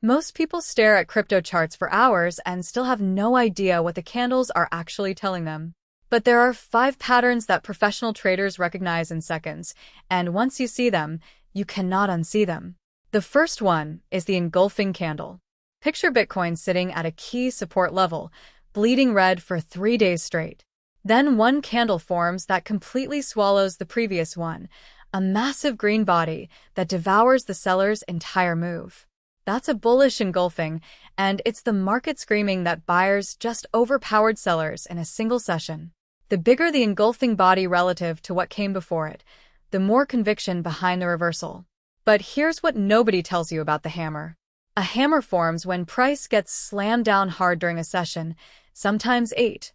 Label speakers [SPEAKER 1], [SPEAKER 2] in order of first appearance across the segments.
[SPEAKER 1] Most people stare at crypto charts for hours and still have no idea what the candles are actually telling them. But there are 5 patterns that professional traders recognize in seconds, and once you see them, you cannot unsee them. The first one is the engulfing candle. Picture Bitcoin sitting at a key support level, bleeding red for 3 days straight. Then one candle forms that completely swallows the previous one, a massive green body that devours the seller's entire move. That's a bullish engulfing, and it's the market screaming that buyers just overpowered sellers in a single session. The bigger the engulfing body relative to what came before it, the more conviction behind the reversal. But here's what nobody tells you about the hammer. A hammer forms when price gets slammed down hard during a session, sometimes 8–10%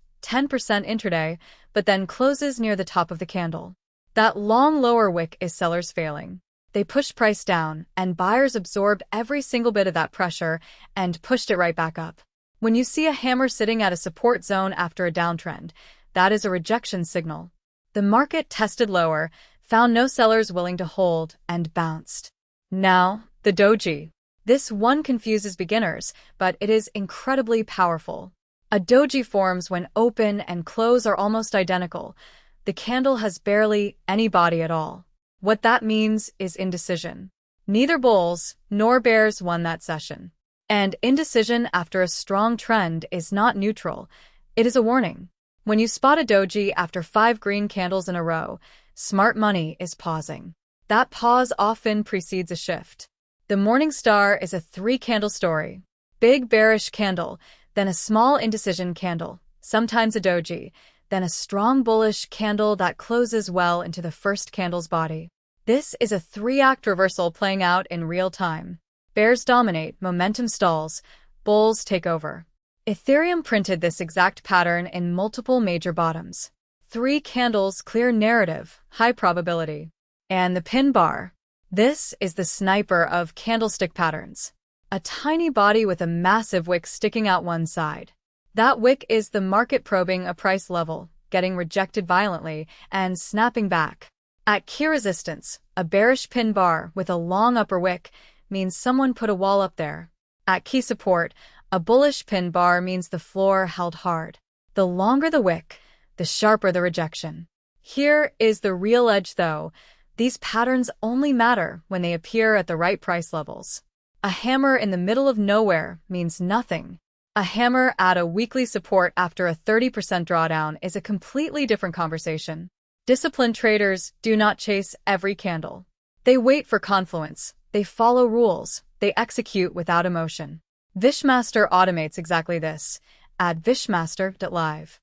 [SPEAKER 1] intraday, but then closes near the top of the candle. That long lower wick is sellers failing. They pushed price down, and buyers absorbed every single bit of that pressure and pushed it right back up. When you see a hammer sitting at a support zone after a downtrend, that is a rejection signal. The market tested lower, found no sellers willing to hold, and bounced. Now, the doji. This one confuses beginners, but it is incredibly powerful. A doji forms when open and close are almost identical. The candle has barely any body at all. What that means is indecision. Neither bulls nor bears won that session. And indecision after a strong trend is not neutral. It is a warning. When you spot a doji after 5 green candles in a row, smart money is pausing. That pause often precedes a shift. The morning star is a 3-candle story. Big bearish candle, then a small indecision candle, sometimes a doji, then a strong bullish candle that closes well into the first candle's body. This is a 3-act reversal playing out in real time. Bears dominate, momentum stalls, bulls take over. Ethereum printed this exact pattern in multiple major bottoms. 3 candles, clear narrative, high probability. And the pin bar. This is the sniper of candlestick patterns. A tiny body with a massive wick sticking out one side. That wick is the market probing a price level, getting rejected violently, and snapping back. At key resistance, a bearish pin bar with a long upper wick means someone put a wall up there. At key support, a bullish pin bar means the floor held hard. The longer the wick, the sharper the rejection. Here is the real edge though. These patterns only matter when they appear at the right price levels. A hammer in the middle of nowhere means nothing. A hammer at a weekly support after a 30% drawdown is a completely different conversation. Disciplined traders do not chase every candle. They wait for confluence, they follow rules, they execute without emotion. Vishmaster automates exactly this. Add Vishmaster.live.